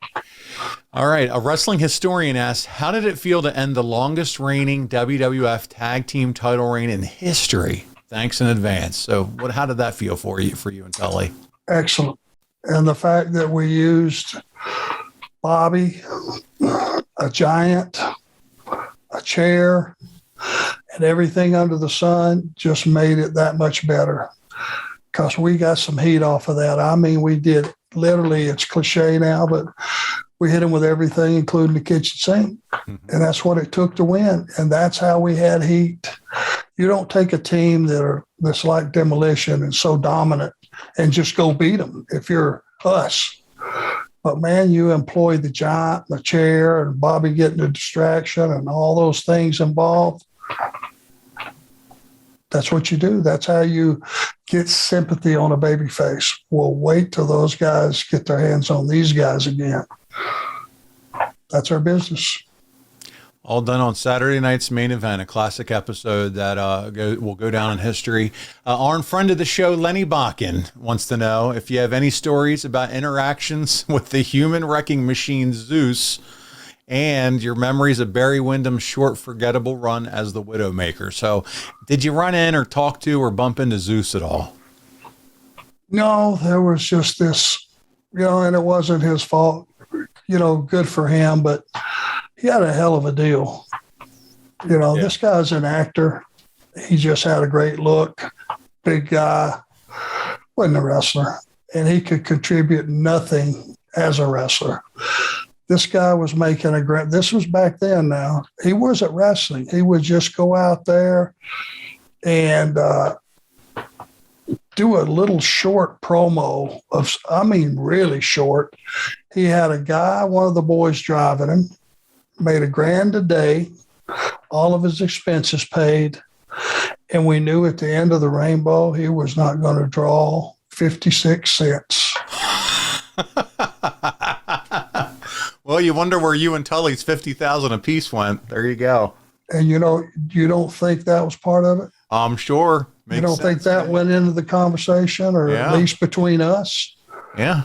All right. A wrestling historian asks, how did it feel to end the longest reigning WWF Tag Team title reign in history? Thanks in advance. So how did that feel for you and Tully? Excellent. And the fact that we used Bobby, a giant, a chair, and everything under the sun just made it that much better because we got some heat off of that. I mean, we did literally, it's cliche now, but we hit them with everything, including the kitchen sink. And that's what it took to win. And that's how we had heat. You don't take a team that's like Demolition and so dominant and just go beat them if you're us. But, man, you employ the giant, the chair, and Bobby getting the distraction and all those things involved. That's what you do. That's how you get sympathy on a baby face. We'll wait till those guys get their hands on these guys again. That's our business. All done on Saturday night's main event, a classic episode that will go down in history. Arn, friend of the show, Lenny Bakken, wants to know if you have any stories about interactions with the human wrecking machine Zeus and your memories of Barry Windham's short, forgettable run as the Widowmaker. So did you run in or talk to or bump into Zeus at all? No, there was just this, and it wasn't his fault. Good for him, but he had a hell of a deal. This guy's an actor. He just had a great look, big guy, wasn't a wrestler, and he could contribute nothing as a wrestler. This guy was making this was back then now. He wasn't wrestling. He would just go out there and do a little short promo really short. He had a guy, one of the boys driving him, made $1,000 a day, all of his expenses paid. And we knew at the end of the rainbow, he was not going to draw 56 cents. Well, you wonder where you and Tully's $50,000 apiece went. There you go. And you don't think that was part of it? I'm sure. You don't think that went into the conversation, or at least between us? Yeah.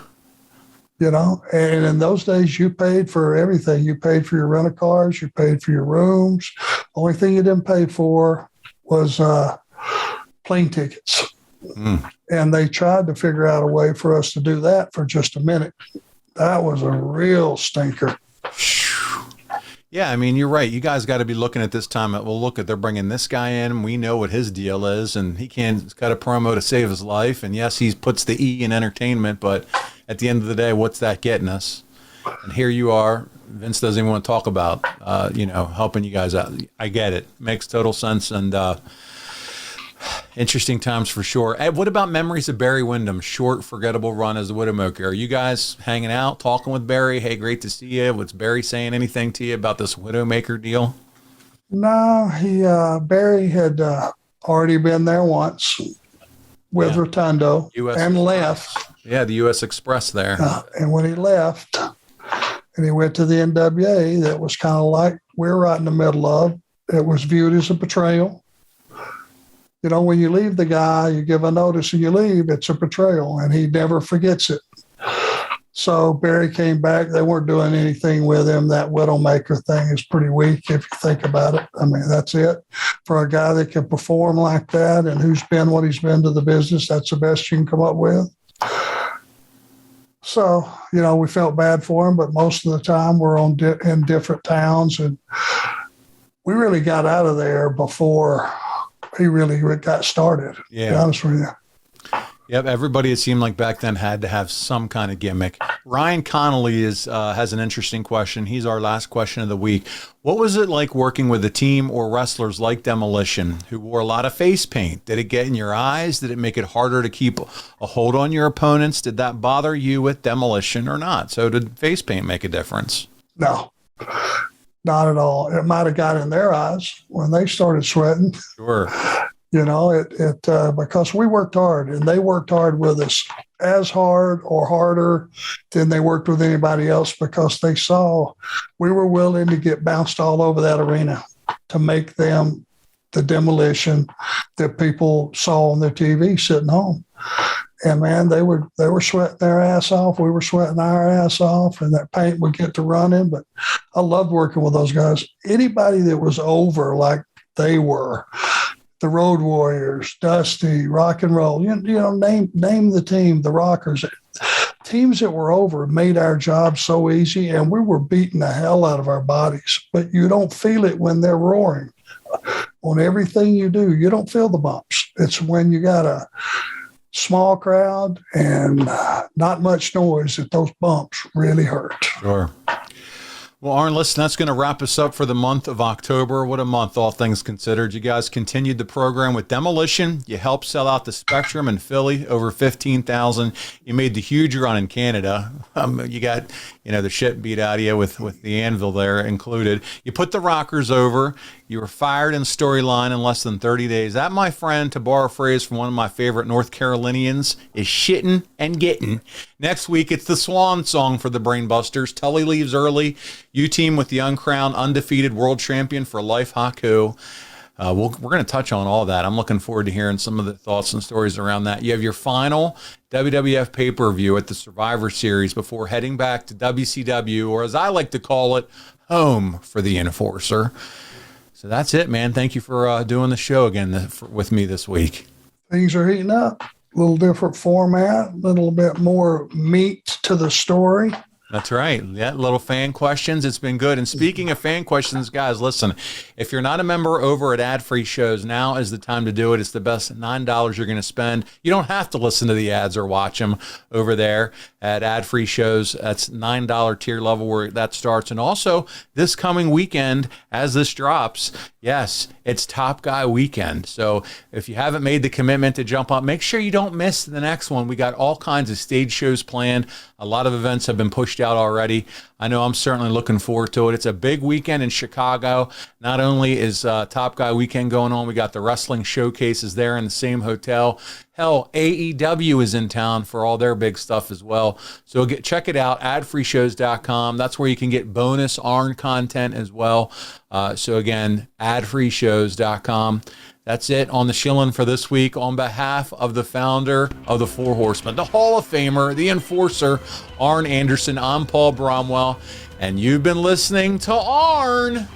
And in those days, you paid for everything. You paid for your rental cars. You paid for your rooms. Only thing you didn't pay for was plane tickets. And they tried to figure out a way for us to do that for just a minute. That was a real stinker. Yeah, I mean, you're right. You guys got to be looking at this time. They're bringing this guy in. We know what his deal is, and he can't cut a promo to save his life. And yes, he puts the E in entertainment, but at the end of the day, what's that getting us? And here you are. Vince doesn't even want to talk about, helping you guys out. I get it. Makes total sense. And interesting times for sure. Hey, what about memories of Barry Windham's short, forgettable run as the Widowmaker? Are you guys hanging out, talking with Barry? Hey, great to see you. Was Barry saying anything to you about this Widowmaker deal? No, Barry had already been there once with Rotundo and left. Yeah, the U.S. Express there. And when he left and he went to the NWA, that was kind of like we're right in the middle of. It was viewed as a betrayal. When you leave the guy, you give a notice and you leave, it's a betrayal, and he never forgets it. So Barry came back. They weren't doing anything with him. That Widowmaker thing is pretty weak if you think about it. I mean, that's it. For a guy that can perform like that and who's been what he's been to the business, that's the best you can come up with. So, we felt bad for him, but most of the time we're in different towns, and we really got out of there before he really got started, to be honest with you. Yep, everybody, it seemed like back then, had to have some kind of gimmick. Ryan Connolly has an interesting question. He's our last question of the week. What was it like working with a team or wrestlers like Demolition who wore a lot of face paint? Did it get in your eyes? Did it make it harder to keep a hold on your opponents? Did that bother you with Demolition or not? So did face paint make a difference? No, not at all. It might have got in their eyes when they started sweating. Sure. Because we worked hard and they worked hard with us, as hard or harder than they worked with anybody else, because they saw we were willing to get bounced all over that arena to make them the Demolition that people saw on their TV sitting home. And man, they were sweating their ass off. We were sweating our ass off, and that paint would get to running. But I loved working with those guys. Anybody that was over like they were, the Road Warriors, Dusty, Rock and Roll, name the team, the Rockers. Teams that were over made our job so easy, and we were beating the hell out of our bodies. But you don't feel it when they're roaring. on everything you do, you don't feel the bumps. It's when you got a small crowd and not much noise that those bumps really hurt. Sure. Well, Arn, listen, that's going to wrap us up for the month of October. What a month, all things considered. You guys continued the program with Demolition. You helped sell out the Spectrum in Philly, over 15,000. You made the huge run in Canada. You got, the shit beat out of you with the anvil there included. You put the Rockers over. You were fired in storyline in less than 30 days. That, my friend, to borrow a phrase from one of my favorite North Carolinians, is shitting and getting. Next week, it's the swan song for the Brainbusters. Tully leaves early. You team with the uncrowned, undefeated world champion for life, Haku. We're going to touch on all that. I'm looking forward to hearing some of the thoughts and stories around that. You have your final WWF pay-per-view at the Survivor Series before heading back to WCW, or as I like to call it, home for the Enforcer. So that's it, man. Thank you for doing the show again with me this week. Things are heating up. A little different format, a little bit more meat to the story. That's right. Yeah, little fan questions. It's been good. And speaking of fan questions, guys, listen, if you're not a member over at Ad Free Shows, now is the time to do it. It's the best $9 you're going to spend. You don't have to listen to the ads or watch them over there at Ad Free Shows. That's $9 tier level where that starts. And also this coming weekend, as this drops, yes, it's Top Guy weekend. So if you haven't made the commitment to jump up, make sure you don't miss the next one. We got all kinds of stage shows planned. A lot of events have been pushed out already. I know I'm certainly looking forward to it. It's a big weekend in Chicago. Not only is Top Guy weekend going on, we got the wrestling showcases there in the same hotel. Hell, AEW is in town for all their big stuff as well. So check it out, adfreeshows.com. That's where you can get bonus Arn content as well. So again, adfreeshows.com. That's it on the shilling for this week. On behalf of the founder of the Four Horsemen, the Hall of Famer, the Enforcer, Arn Anderson, I'm Paul Bromwell, and you've been listening to Arn